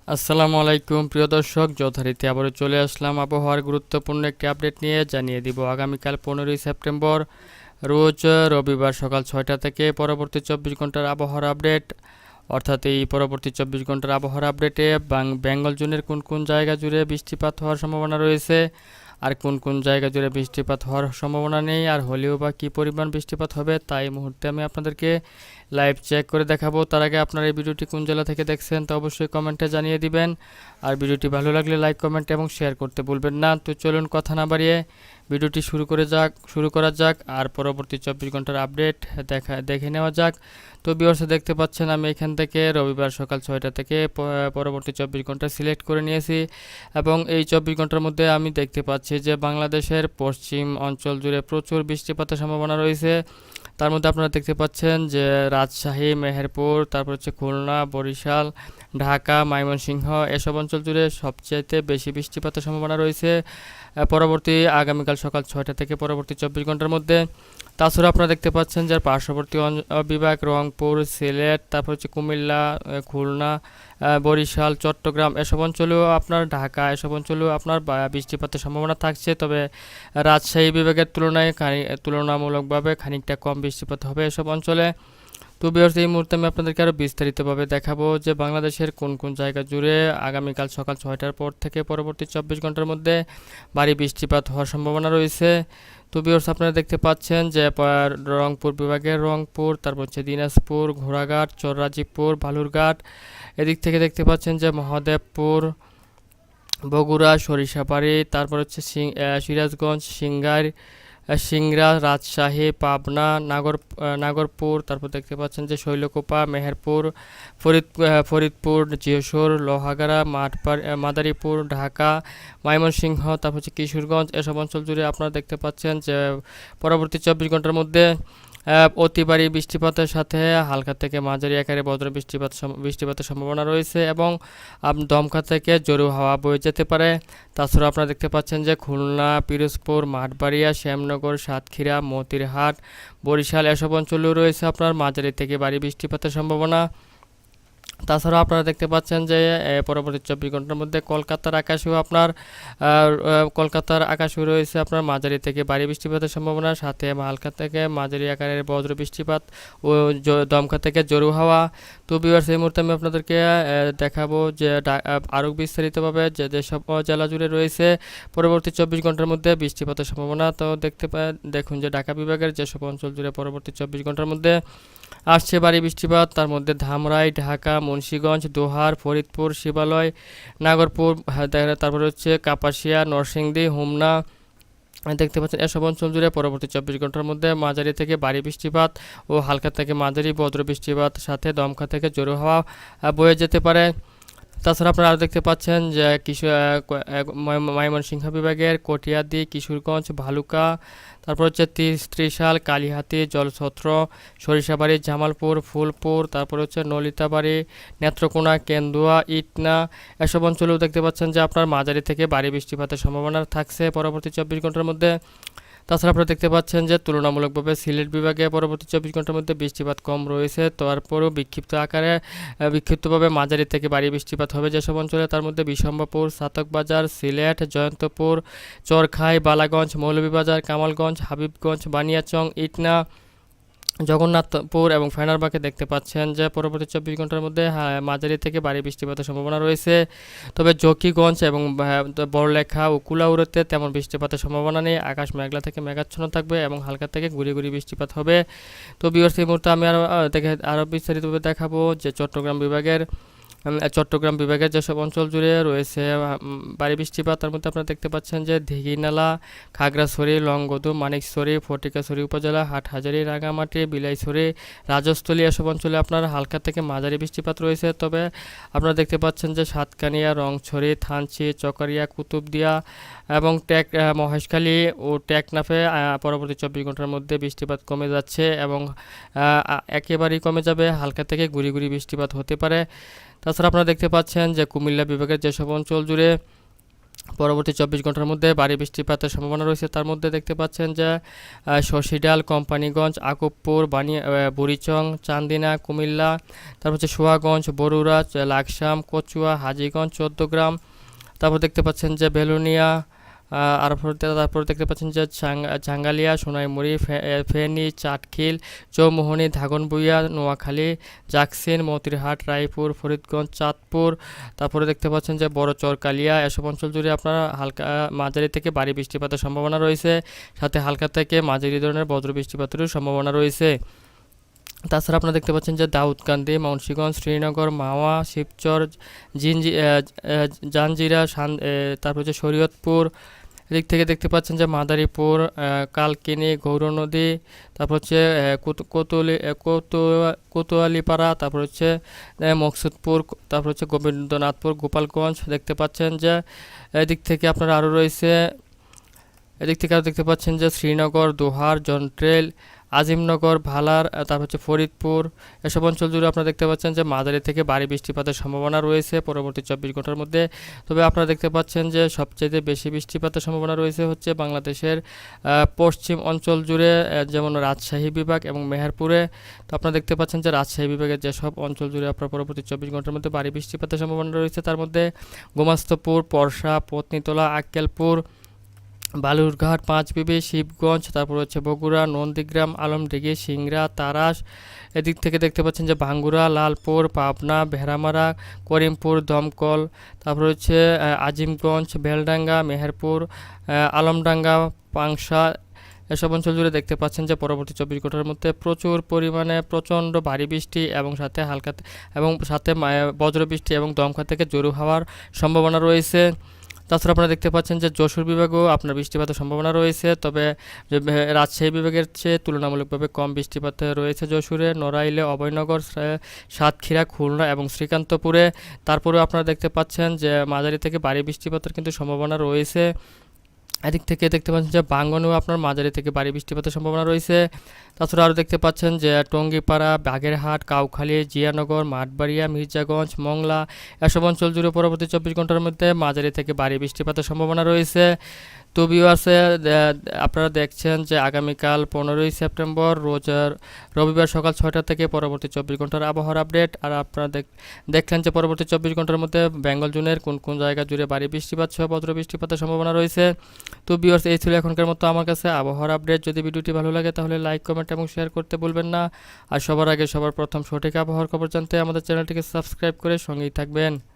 আসসালামু আলাইকুম প্রিয় দর্শক, যথারীতি আবারও চলে আসলাম আবহাওয়ার গুরুত্বপূর্ণ একটি আপডেট নিয়ে। জানিয়ে দিব আগামীকাল 15ই সেপ্টেম্বর রোজ রবিবার সকাল 6টা থেকে পরবর্তী 24 ঘন্টার আবহাওয়ার আপডেট। অর্থাৎ এই পরবর্তী 24 ঘন্টার আবহাওয়ার আপডেটে বেঙ্গল জোনের কোন কোন জায়গা জুড়ে বৃষ্টিপাত হওয়ার সম্ভাবনা রয়েছে, আর কোন কোন জায়গা জুড়ে বৃষ্টিপাত হওয়ার সম্ভাবনা নেই, আর হলেও বা কী পরিমাণ বৃষ্টিপাত হবে তা এই মুহূর্তে আমি আপনাদেরকে লাইভ চেক করে দেখাবো। তার আগে আপনারা এই ভিডিওটি কোন জেলা থেকে দেখছেন তা অবশ্যই কমেন্টে জানিয়ে দিবেন। আর ভিডিওটি ভালো লাগলে লাইক, কমেন্ট এবং শেয়ার করতে ভুলবেন না। তো চলুন কথা না বাড়িয়ে ভিডিওটি শুরু করা যাক আর পরবর্তী 24 ঘন্টার আপডেট দেখে নেওয়া যাক। তো ভিউয়ার্স, দেখতে পাচ্ছেন আমি এখান থেকে রবিবার সকাল 6টা থেকে পরবর্তী 24 ঘন্টা সিলেক্ট করে নিয়েছি, এবং এই 24 ঘন্টার মধ্যে আমি দেখতে পাচ্ছি যে বাংলাদেশের পশ্চিম অঞ্চল জুড়ে প্রচুর বৃষ্টিপাতের সম্ভাবনা রয়েছে। তার মধ্যে আপনারা দেখতে পাচ্ছেন যে রাজশাহী, মেহেরপুর, তারপর হচ্ছে খুলনা, বরিশাল, ঢাকা, ময়মনসিংহ এসব অঞ্চল জুড়ে সবচাইতে বেশি বৃষ্টিপাতের সম্ভাবনা রয়েছে পরবর্তী আগামীকাল সকাল 6টা থেকে পরবর্তী 24 ঘন্টার মধ্যে। তাছাড়া আপনারা দেখতে পাচ্ছেন যে পার্শ্ববর্তী বিভাগ রংপুর, সিলেট, তারপর হচ্ছে কুমিল্লা, খুলনা, বরিশাল, চট্টগ্রাম এসব অঞ্চলেও আপনার ঢাকা এসব অঞ্চলেও আপনার বৃষ্টিপাতের সম্ভাবনা থাকছে। তবে রাজশাহী বিভাগের তুলনায় তুলনামূলকভাবে খানিকটা কম বৃষ্টিপাত হবে এসব অঞ্চলে। তো ভিউয়ার্স, এই মুহূর্তে আমি আপনাদেরকে আরও বিস্তারিতভাবে দেখাবো যে বাংলাদেশের কোন কোন জায়গা জুড়ে আগামীকাল সকাল 6টার পর থেকে পরবর্তী 24 ঘন্টার মধ্যে ভারী বৃষ্টিপাত হওয়ার সম্ভাবনা রয়েছে। তো ভিউয়ার্স, আপনারা দেখতে পাচ্ছেন যে রংপুর বিভাগের রংপুর, তারপর হচ্ছে দিনাজপুর, ঘোড়াঘাট, চররাজীবপুর, বালুরঘাট, এদিক থেকে দেখতে পাচ্ছেন যে মহাদেবপুর, বগুড়া, সরিষাবাড়ি, তারপর হচ্ছে সিরাজগঞ্জ, সিংড়া, রাজশাহী, পাবনা, নাগরপুর, তারপর দেখতে পাচ্ছেন যে শৈলকুপা, মেহেরপুর, ফরিদপুর, যশোর, লোহাগাড়া, মাদারীপুর, ঢাকা, ময়মনসিংহ, তারপর হচ্ছে কিশোরগঞ্জ এসব অঞ্চল জুড়ে আপনারা দেখতে পাচ্ছেন যে পরবর্তী 24 ঘন্টার মধ্যে অতি ভারী বৃষ্টিপাতের সাথে হালকা থেকে মাঝারি আকারে বজ্র বৃষ্টিপাতের সম্ভাবনা রয়েছে, এবং দমকা থেকে জোরো হাওয়া বয়ে যেতে পারে। তাছাড়া আপনারা দেখতে পাচ্ছেন যে খুলনা, পিরোজপুর, মাঠবাড়িয়া, শ্যামনগর, সাতক্ষীরা, মতিরহাট, বরিশাল এসব অঞ্চলেও রয়েছে আপনার মাঝারি থেকে ভারী বৃষ্টিপাতের সম্ভাবনা। তাছাড়াও আপনারা দেখতে পাচ্ছেন যে পরবর্তী 24 ঘন্টার মধ্যে কলকাতার আকাশেও রয়েছে আপনার মাঝারি থেকে ভারী বৃষ্টিপাতের সম্ভাবনা, সাথে হালকা থেকে মাঝারি আকারের বজ্র বৃষ্টিপাত ও দমকা থেকে জোরো হাওয়া। তো ভিউয়ার্স, এই মুহূর্তে আমি আপনাদেরকে দেখাবো যে আরও বিস্তারিতভাবে যেসব জেলা জুড়ে রয়েছে পরবর্তী 24 ঘন্টার মধ্যে বৃষ্টিপাতের সম্ভাবনা। তো দেখুন যে ঢাকা বিভাগের যেসব অঞ্চল জুড়ে পরবর্তী 24 ঘন্টার মধ্যে আসছে ভারী বৃষ্টিপাত, তার মধ্যে ধামরাই, ঢাকা, মুন্সিগঞ্জ, দোহার, ফরিদপুর, শিবালয়, নাগরপুর, তারপরে হচ্ছে কাপাসিয়া, নরসিংদী, হোমনা দেখতে পাচ্ছেন এসব অঞ্চল জুড়ে পরবর্তী 24 ঘন্টার মধ্যে মাঝারি থেকে ভারী বৃষ্টিপাত ও হালকা থেকে মাঝারি বজ্র বৃষ্টিপাত সাথে দমকা থেকে জোরো হাওয়া বয়ে যেতে পারে। তাছাড়া আপনারা আরও দেখতে পাচ্ছেন যে ময়মনসিংহ বিভাগের কটিয়াদি, কিশোরগঞ্জ, ভালুকা, তারপর হচ্ছে ত্রিশাল, কালিহাতী, জলছত্র, সরিষাবাড়ি, জামালপুর, ফুলপুর, তারপর হচ্ছে নলিতাবাড়ি, নেত্রকোনা, কেন্দুয়া, ইটনা এসব অঞ্চলেও দেখতে পাচ্ছেন যে আপনার মাঝারি থেকে ভারী বৃষ্টিপাতের সম্ভাবনা থাকছে পরবর্তী 24 ঘন্টার মধ্যে। তাছাড়া আপনারা দেখতে পাচ্ছেন যে তুলনামূলকভাবে সিলেট বিভাগে পরবর্তী 24 ঘন্টার মধ্যে বৃষ্টিপাত কম রয়েছে, তারপরেও বিক্ষিপ্তভাবে মাঝারি থেকে ভারী বৃষ্টিপাত হবে যেসব অঞ্চলে, তার মধ্যে বিশম্বরপুর, চাতকবাজার, সিলেট, জয়ন্তপুর, চরখাই, বালাগঞ্জ, মৌলভীবাজার, কামালগঞ্জ, হাবিবগঞ্জ, বানিয়াচং, ইটনা, জগন্নাথপুর এবং ফেনারবাগে দেখতে পাচ্ছেন যে পরবর্তী 24 ঘন্টার মধ্যে মাঝারি থেকে ভারী বৃষ্টিপাতের সম্ভাবনা রয়েছে। তবে জকিগঞ্জ এবং বড়লেখা ও কুলাউড়াতে তেমন বৃষ্টিপাতের সম্ভাবনা নেই। আকাশ মেঘলা থেকে মেঘাচ্ছন্ন থাকবে এবং হালকা থেকে গুড়ি বৃষ্টিপাত হবে। তো ভিউয়ার্স, এই মুহূর্তে আমি আরও বিস্তারিতভাবে দেখাবো যে চট্টগ্রাম বিভাগের যেসব অঞ্চল জুড়ে রয়েছে ভারী বৃষ্টিপাত, তার মধ্যে আপনারা দেখতে পাচ্ছেন যে দীঘিনালা, খাগড়াছড়ি, লংগদু, মানিকছড়ি, ফটিকাছড়ি উপজেলা, হাটহাজারী, রাঙামাটি, বিলাইছড়ি, রাজস্থলী এসব অঞ্চলে আপনার হালকা থেকে মাঝারি বৃষ্টিপাত রয়েছে। তবে আপনারা দেখতে পাচ্ছেন যে সাতকানিয়া, রংছড়ি, থানচি, চকরিয়া, কুতুবদিয়া এবং মহেশখালী ও টেকনাফে পরবর্তী 24 ঘন্টার মধ্যে বৃষ্টিপাত কমে যাচ্ছে এবং একেবারেই কমে যাবে, হালকা থেকে গুড়ি বৃষ্টিপাত হতে পারে। তাছাড়া আপনারা দেখতে পাচ্ছেন যে কুমিল্লা বিভাগের যেসব অঞ্চল জুড়ে পরবর্তী 24 ঘন্টার মধ্যে ভারী বৃষ্টিপাতের সম্ভাবনা রয়েছে। তার মধ্যে দেখতে পাচ্ছেন যে শশীডাল, কোম্পানীগঞ্জ, আকুবপুর, বুড়িচং, চান্দিনা, কুমিল্লা, তারপর হচ্ছে সুয়াগঞ্জ, বরুড়া, লাকসাম, কচুয়া, হাজীগঞ্জ, চৌদ্দগ্রাম, তারপর দেখতে পাচ্ছেন যে বেলোনিয়া, তারপর দেখতে পাচ্ছেন যে জাঙ্গালিয়া, সোনাইমুড়ি, ফেনী, চাটখিল, চৌমুহনী, ধাগনভূঞা, নোয়াখালী, জাকসিন, মতিরহাট, রায়পুর, ফরিদগঞ্জ, চাঁদপুর, তারপরে দেখতে পাচ্ছেন যে বড় চরকালিয়া, এসব অঞ্চল জুড়ে আপনার হালকা মাঝারি থেকে ভারী বৃষ্টিপাতের সম্ভাবনা রয়েছে। সাথে হালকা থেকে মাঝারি ধরনের বজ্র বৃষ্টিপাতেরও সম্ভাবনা রয়েছে। তাছাড়া আপনারা দেখতে পাচ্ছেন যে দাউদকান্দি, মুন্সিগঞ্জ, শ্রীনগর, মাওয়া, শিবচর, জাঞ্জিরা, তারপর হচ্ছে শরীয়তপুর, এদিক থেকে দেখতে পাচ্ছেন যে মাদারীপুর, কালকিনি, গৌরনদী, তারপর হচ্ছে কোতোয়ালিপাড়া, তারপর হচ্ছে মকসুদপুর, তারপর হচ্ছে গোবিন্দনাথপুর, গোপালগঞ্জ দেখতে পাচ্ছেন যে এদিক থেকে আরও দেখতে পাচ্ছেন যে শ্রীনগর, দোহার, জন্ট্রেল, আজিমনগর, ভালার, তারপর হচ্ছে ফরিদপুর, এসব অঞ্চল জুড়ে আপনারা দেখতে পাচ্ছেন যে মাঝারি থেকে ভারী বৃষ্টিপাতের সম্ভাবনা রয়েছে পরবর্তী 24 ঘন্টার মধ্যে। তবে আপনারা দেখতে পাচ্ছেন যে সবচেয়ে বেশি বৃষ্টিপাতের সম্ভাবনা রয়েছে হচ্ছে বাংলাদেশের পশ্চিম অঞ্চল জুড়ে, যেমন রাজশাহী বিভাগ এবং মেহেরপুরে। তো আপনারা দেখতে পাচ্ছেন যে রাজশাহী বিভাগের যেসব অঞ্চল জুড়ে আপনার পরবর্তী 24 ঘন্টার মধ্যে ভারী বৃষ্টিপাতের সম্ভাবনা রয়েছে তার মধ্যে গোমাস্তপুর, পরশা, পত্নীতলা, আক্কেলপুর, বালুরঘাট, পাঁচবিবি, শিবগঞ্জ, তারপর হচ্ছে বগুড়া, নন্দীগ্রাম, আলমডিঘি, সিংড়া, তারাস, এদিক থেকে দেখতে পাচ্ছেন যে ভাঙ্গুড়া, লালপুর, পাবনা, ভেড়ামারা, করিমপুর, দমকল, তারপর হচ্ছে আজিমগঞ্জ, বেলডাঙ্গা, মেহেরপুর, আলমডাঙ্গা, পাংশা, এসব অঞ্চল জুড়ে দেখতে পাচ্ছেন যে পরবর্তী 24 ঘন্টার মধ্যে প্রচুর পরিমাণে প্রচণ্ড ভারী বৃষ্টি এবং সাথে বজ্রবৃষ্টি এবং দমকা থেকে জোরু হওয়ার সম্ভাবনা রয়েছে। তাছাড়া আপনারা দেখতে পাচ্ছেন যে যশোর বিভাগেও আপনার বৃষ্টিপাতের সম্ভাবনা রয়েছে, তবে রাজশাহী বিভাগের চেয়ে তুলনামূলকভাবে কম বৃষ্টিপাত রয়েছে যশোরে, নড়াইলে, অভয়নগর, সাতক্ষীরা, খুলনা এবং শ্রীকান্তপুরে। তারপরেও আপনারা দেখতে পাচ্ছেন যে মাঝারি থেকে ভারী বৃষ্টিপাতের কিন্তু সম্ভাবনা রয়েছে। এদিক থেকে দেখতে পাচ্ছেন যে বাঙ্গনেও আপনার মাঝারি থেকে ভারী বৃষ্টিপাতের সম্ভাবনা রয়েছে। তাছাড়া আরও দেখতে পাচ্ছেন যে টঙ্গীপাড়া, বাগেরহাট, কাউখালী, জিয়ানগর, মাঠবাড়িয়া, মির্জাগঞ্জ, মংলা, এসব অঞ্চল জুড়ে পরবর্তী 24 ঘন্টার মধ্যে মাঝারি থেকে ভারী বৃষ্টিপাতের সম্ভাবনা রয়েছে। তো ভিউয়ার্স, আপনারা দেখছেন যে আগামীকাল 15ই সেপ্টেম্বর রোজ রবিবার সকাল 6টা থেকে পরবর্তী 24 ঘন্টার আবহাওয়ার আপডেট। আর আপনারা দেখলেন যে পরবর্তী 24 ঘন্টার মধ্যে বেঙ্গল জোনের কোন কোন জায়গা জুড়ে ভারী বৃষ্টিপাত সহ বজ্র বৃষ্টিপাতের সম্ভাবনা রয়েছে। তো ভিউয়ার্স, এই ছিল এখনকার মতো আমার কাছে আবহাওয়ার আপডেট। যদি ভিডিওটি ভালো লাগে তাহলে লাইক, কমেন্ট এবং শেয়ার করতে ভুলবেন না। আর সবার আগে সবার প্রথম সঠিক আবহাওয়ার খবর জানতে আমাদের চ্যানেলটিকে সাবস্ক্রাইব করে সঙ্গেই থাকবেন।